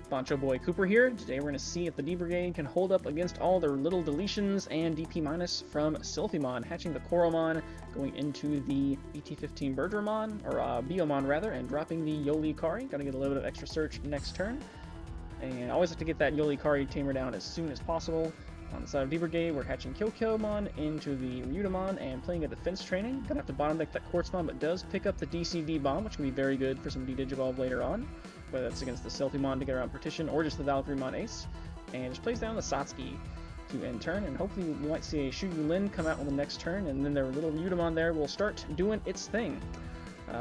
Bancho Boy Cooper here. Today we're going to see if the D-Brigade can hold up against all their little deletions and DP- from Silphymon, hatching the Coromon, going into the BT16 Birdramon, or Biomon rather, and dropping the Yolikari. Gotta get a little bit of extra search next turn. And I always have to get that Yolikari tamer down as soon as possible. On the side of D-Brigade, we're hatching Kyokyoumon into the Ryutamon and playing a defense training. Gonna have to bottom deck that Quartzmon, but does pick up the DCD bomb, which can be very good for some D-Digivolve later on, whether that's against the Silphymon to get around Partition or just the Valkyriemon Ace. And just plays down the Satsuki to end turn, and hopefully we might see a Shuyulin come out on the next turn, and then their little Ryutamon there will start doing its thing.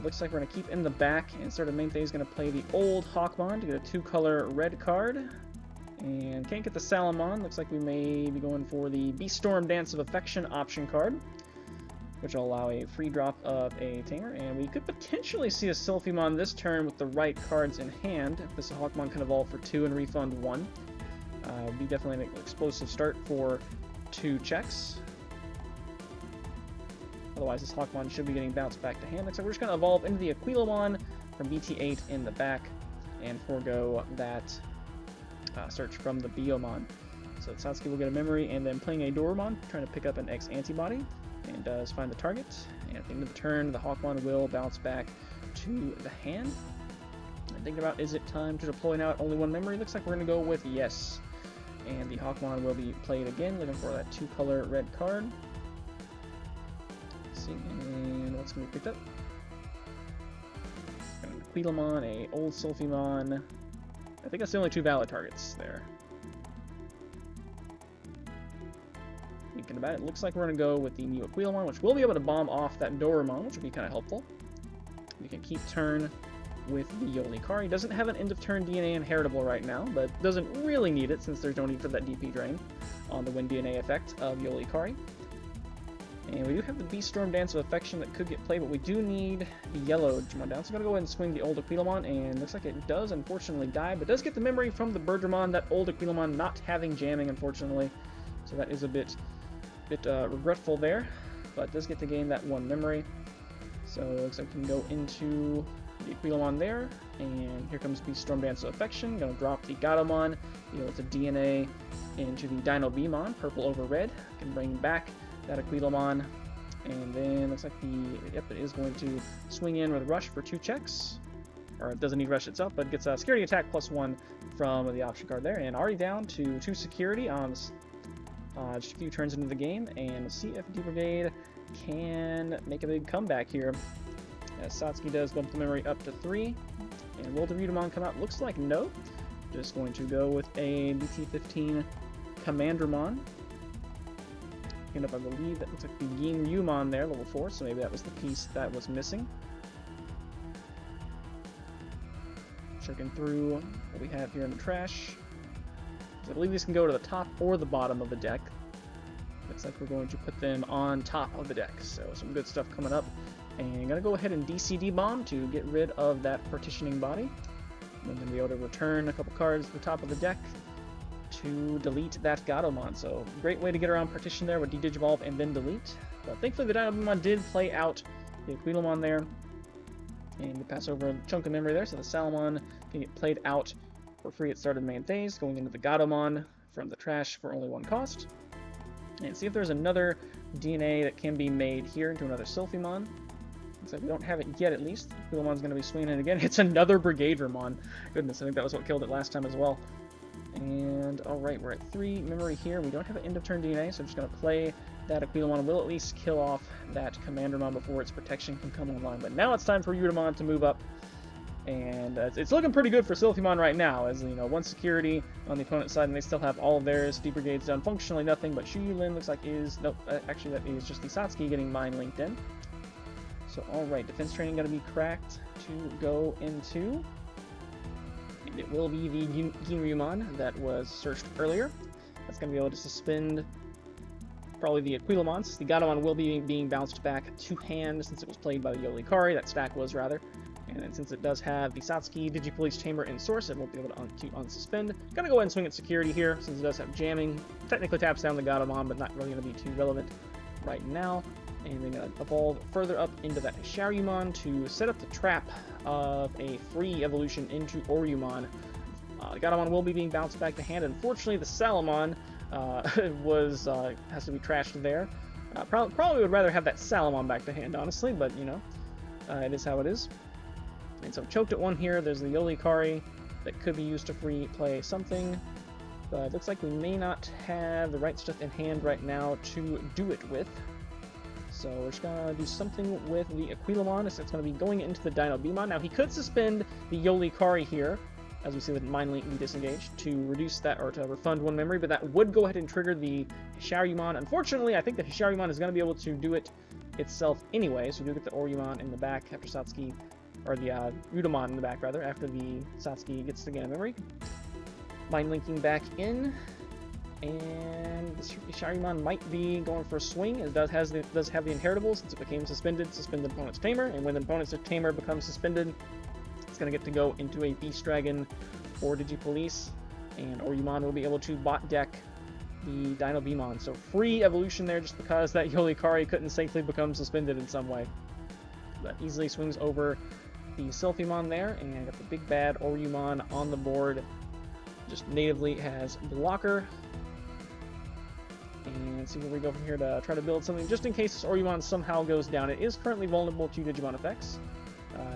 Looks like we're going to keep in the back, and sort of main thing is going to play the old Hawkmon to get a 2-color red card. And can't get the Salamon. Looks like we may be going for the Beaststorm Dance of Affection option card, which will allow a free drop of a tamer. And we could potentially see a Silphymon this turn with the right cards in hand. If this Hawkmon can evolve for 2 and refund 1. Would be definitely an explosive start for 2 checks. Otherwise, this Hawkmon should be getting bounced back to hand. Looks like we're just going to evolve into the Aquilomon from BT8 in the back and forego that search from the Biomon. So Satsuki will get a memory, and then playing a Dorumon, trying to pick up an X antibody, and does find the target. And at the end of the turn, the Hawkmon will bounce back to the hand. And thinking about, is it time to deploy now at only 1 memory? Looks like we're going to go with yes. And the Hawkmon will be played again, looking for that 2-color red card. Let's see, and what's going to be picked up? An Aquilomon, a old Silphymon. I think that's the only 2 valid targets there. Thinking about it, looks like we're going to go with the new Aquilomon, which will be able to bomb off that Dorumon, which will be kind of helpful. We can keep turn with the Yolikari. Doesn't have an end-of-turn DNA inheritable right now, but doesn't really need it since there's no need for that DP drain on the win DNA effect of Yolikari. And we do have the Beaststorm Dance of Affection that could get played, but we do need the yellow Digimon down. So I'm going to go ahead and swing the old Aquilomon, and looks like it does unfortunately die, but does get the memory from the Birdramon, that old Aquilomon not having jamming, unfortunately. So that is a bit regretful there, but does get to gain that 1 memory. So it looks like we can go into the Aquilomon there, and here comes Beaststorm Dance of Affection. Going to drop the Gatomon, deal with the DNA into the Dino Beamon, purple over red. Can bring back that Aquilomon, and then looks like it is going to swing in with Rush for 2 checks. Or it doesn't need Rush itself, but gets a security attack +1 from the option card there, and already down to 2 security on just a few turns into the game, and see if D-Brigade can make a big comeback here. As Satsuki does bump the memory up to 3, and will the Ryutamon come out? Looks like no. Just going to go with a BT15 Commandramon. End up, I believe that looks like the Ryumon there, level 4, so maybe that was the piece that was missing. Checking through what we have here in the trash. I believe these can go to the top or the bottom of the deck. Looks like we're going to put them on top of the deck, so some good stuff coming up. And I'm going to go ahead and DCD bomb to get rid of that partitioning body. And then be able to return a couple cards to the top of the deck to delete that Gatomon. So great way to get around partition there with D-Digivolve and then delete. But thankfully the Dynamon did play out the Aquilomon there. And we pass over a chunk of memory there, so the Salamon can get played out for free at start of main phase, going into the Gatomon from the trash for only 1 cost. And see if there's another DNA that can be made here into another Silphymon. Looks like we don't have it yet, at least. Aquilomon's going to be swinging in again. It's another Brigadramon. Goodness, I think that was what killed it last time as well. And alright, we're at 3 memory here. We don't have an end-of-turn DNA, so I'm just going to play that Aquilomon. We'll at least kill off that Commandramon before its protection can come online. But now it's time for Ryutamon to move up. And it's looking pretty good for Silphymon right now, as, you know, 1 security on the opponent's side, and they still have all of theirs. D-Brigade's done functionally nothing, but Shuyulin looks like is... Nope, actually that is just the Satsuki getting mine linked in. So, alright, defense training got to be cracked to go into... And it will be the Ginryumon that was searched earlier. That's going to be able to suspend probably the Aquilomon, since the Gatomon will be being bounced back to hand since it was played by the Yolikari, that stack was rather. And then since it does have the Satsuki Digi-Police Chamber in source, it won't be able to unsuspend. Gonna go ahead and swing at security here, since it does have jamming. Technically taps down the Gatomon, but not really going to be too relevant right now. And then gonna evolve further up into that Sharyumon to set up the trap of a free evolution into Oryumon The Gatomon will be being bounced back to hand. Unfortunately, the Salamon has to be trashed there. Probably would rather have that Salamon back to hand, honestly, but, you know, it is how it is. And so choked at one here. There's the Yolikari that could be used to free play something, but it looks like we may not have the right stuff in hand right now to do it with. So we're just going to do something with the Aquilomon. It's going to be going into the Dino-Beamon. Now, he could suspend the Yolikari here, as we see the Mind Link be disengaged, to reduce that, or to refund one memory, but that would go ahead and trigger the Hisharumon. Unfortunately, I think the Hisharumon is going to be able to do it itself anyway, so we do get the Orumon in the back after Satsuki, or the Udamon in the back, rather, after the Satsuki gets to gain a memory. Mind linking back in, and the Hisharumon might be going for a swing. It does have the inheritable since it became suspended opponent's tamer, and when the opponent's tamer becomes suspended, it's going to get to go into a Beast Dragon or Digi-Police, and Orumon will be able to bot deck the Dino-Beamon. So free evolution there just because that Yolikari couldn't safely become suspended in some way. That easily swings over the Silphymon there, and got the big bad Orumon on the board. Just natively has blocker. And see where we go from here to try to build something just in case this Orumon somehow goes down. It is currently vulnerable to Digimon effects.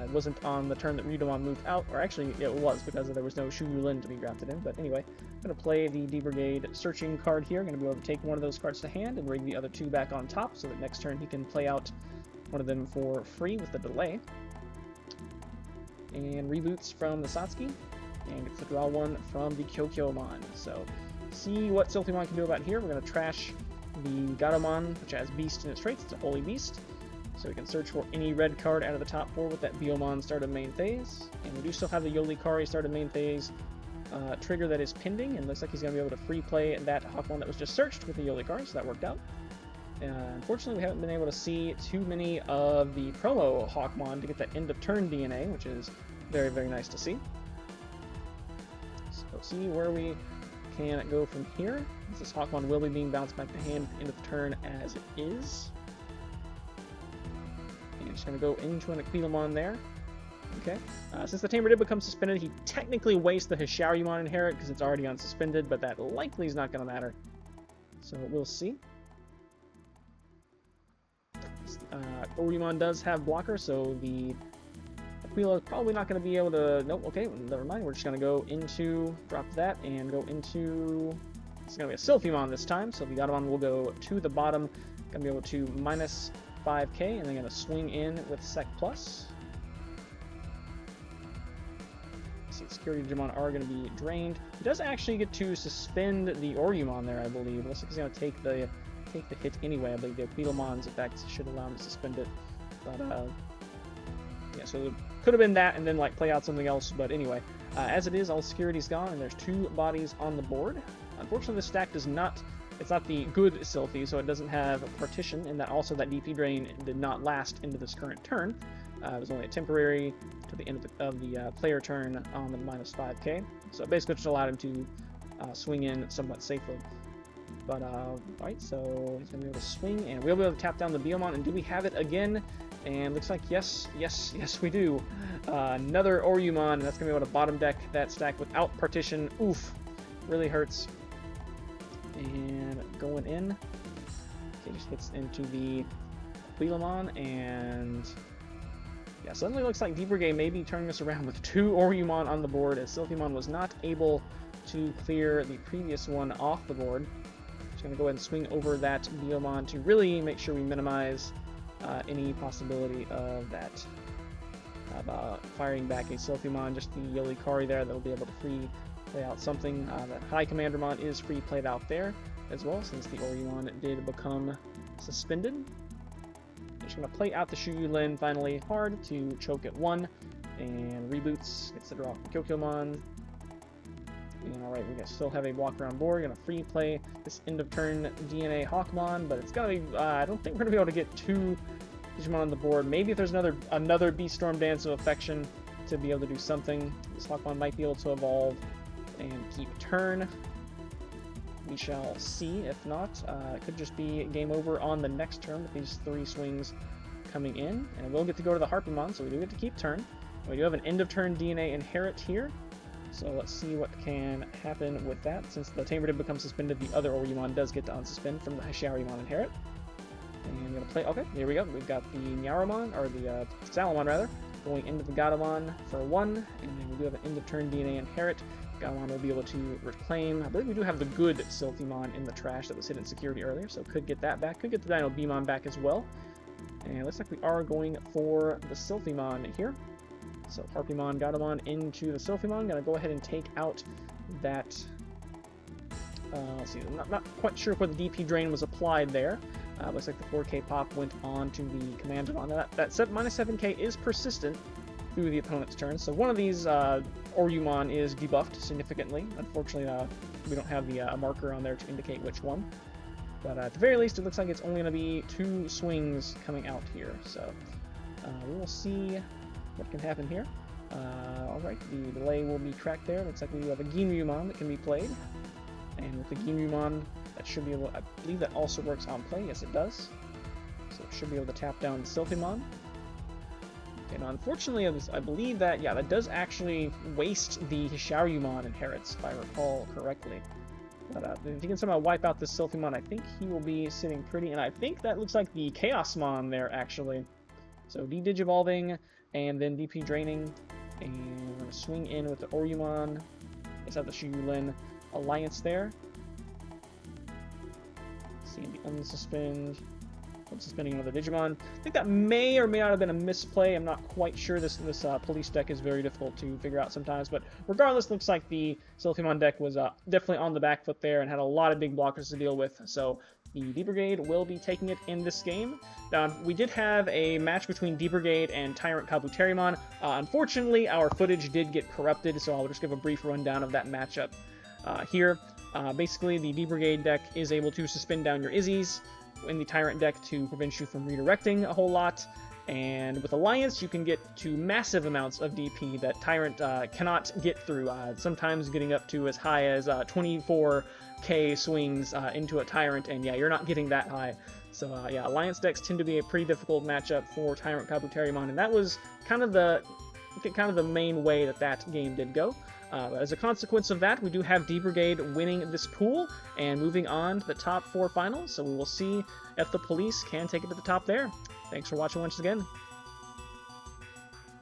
It wasn't on the turn that Ryudomon moved out, or actually it was because there was no Shuyulin to be drafted in. But anyway, I'm going to play the D-Brigade searching card here. I'm going to be able to take one of those cards to hand and rig the other two back on top so that next turn he can play out one of them for free with the delay. And reboots from the Satsuki, and gets to draw one from the Kyokyomon. So, see what Silphymon can do about here. We're going to trash the Gatomon, which has Beast in its traits. It's a Holy Beast. So we can search for any red card out of the top four with that Biomon start of main phase. And we do still have the Yolikari start of main phase trigger that is pending, and looks like he's going to be able to free play that Hawkmon that was just searched with the Yolikari, so that worked out. Unfortunately, we haven't been able to see too many of the promo Hawkmon to get that end of turn DNA, which is very, very nice to see. So see where we can go from here. This Hawkmon will be being bounced back to hand end of turn as it is. And just going to go into an Aquilomon there. Okay. Since the Tamer did become suspended, he technically wastes the Hisharumon inherit because it's already unsuspended, but that likely is not going to matter. So we'll see. Orumon does have blocker, so the Aquila is probably not going to be able to... Nope, okay, never mind. We're just going to go into... Drop that, and go into... It's going to be a Silphymon this time, so the Gatomon will go to the bottom. Going to be able to minus 5k, and then going to swing in with Sec+. Plus. See, security Digimon are going to be drained. He does actually get to suspend the Orumon there, I believe. It looks like he's going to take the hit anyway. I believe the Aquilomon's effects should allow him to suspend it. But, yeah, so it could have been that and then, like, play out something else. But anyway, as it is, all security's gone, and there's two bodies on the board. Unfortunately, this stack does not... It's not the good Silphy, so it doesn't have a partition, and that also that DP drain did not last into this current turn. It was only a temporary to the end of the player turn on the minus 5k. So it basically just allowed him to swing in somewhat safely. But, alright, so he's going to be able to swing, and we'll be able to tap down the Biomon, and do we have it again? And looks like yes, we do. Another Orumon, and that's going to be able to bottom deck that stack without partition. Oof, really hurts. And going in, okay, just hits into the Aquilomon, and yeah, suddenly looks like D-Brigade may be turning this around with two Orumon on the board, as Silphymon was not able to clear the previous one off the board. Just going to go ahead and swing over that Biomon to really make sure we minimize any possibility of that, firing back a Silphymon. Just the Yolikari there that will be able to free play out something. That High Commandermon is free played out there as well, since the Orumon did become suspended. Just going to play out the Shuyulin finally hard to choke at 1, and reboots, gets to draw Kyokyomon. And alright, we're going to still have a walker on board. Going to free play this end of turn DNA Hawkmon, but it's going to be, I don't think we're going to be able to get two Digimon on the board. Maybe if there's another Beaststorm Dance of Affection to be able to do something, this Hawkmon might be able to evolve and keep turn. We shall see. If not, it could just be game over on the next turn with these 3 swings coming in. And we'll get to go to the Harpymon, so we do get to keep turn. We do have an end of turn DNA inherit here, So let's see what can happen with that. Since the Tamer did become suspended, the other Oryumon does get to unsuspend from the Hishariumon Inherit. And I'm gonna play. Okay, here we go. We've got the Nyaromon, or the Salamon rather, going into the Godamon for 1, and then we do have an end of turn DNA Inherit. Godamon will be able to reclaim. I believe we do have the good Silphymon in the trash that was hidden in security earlier, so could get that back. Could get the Dino Beamon back as well. And it looks like we are going for the Silphymon here. So Harpymon, Godamon into the Silphymon. Gonna go ahead and take out that. Let's see, I'm not quite sure where the DP drain was applied there. Looks like the 4K pop went on to the Commandemon. That -7K is persistent through the opponent's turn, so one of these Oryumon is debuffed significantly. Unfortunately, we don't have the marker on there to indicate which one. But at the very least, it looks like it's only going to be 2 swings coming out here. So we will see what can happen here. Alright, the delay will be tracked there. Looks like we do have a Gimumon that can be played. And with the Gimumon, that should be able, I believe that also works on play. Yes, it does. So it should be able to tap down the Silphymon. Okay, now unfortunately, I believe that, yeah, that does actually waste the Hishariumon Inherits, if I recall correctly. But if he can somehow wipe out the Silphymon, I think he will be sitting pretty, and I think that looks like the Chaosmon there, actually. So D-Digivolving, and then DP draining, and we're going to swing in with the Oryumon. Let's have the Shiyulin Alliance there. Seeing the unsuspend. Unsuspending another Digimon. I think that may or may not have been a misplay. I'm not quite sure. This police deck is very difficult to figure out sometimes, but regardless, looks like the Silphymon deck was definitely on the back foot there and had a lot of big blockers to deal with. So the D-Brigade will be taking it in this game. Now, we did have a match between D-Brigade and Tyrant Kabuterimon. Unfortunately, our footage did get corrupted, so I'll just give a brief rundown of that matchup here. Basically, the D-Brigade deck is able to suspend down your Izzies in the Tyrant deck to prevent you from redirecting a whole lot, and with Alliance you can get to massive amounts of DP that Tyrant cannot get through, sometimes getting up to as high as 24k swings into a Tyrant, and yeah, you're not getting that high. So yeah, Alliance decks tend to be a pretty difficult matchup for Tyrant Kabuterimon, and that was kind of the main way that game did go. As a consequence of that, we do have D-Brigade winning this pool and moving on to the top 4 finals, so we will see if the police can take it to the top there. Thanks for watching once again.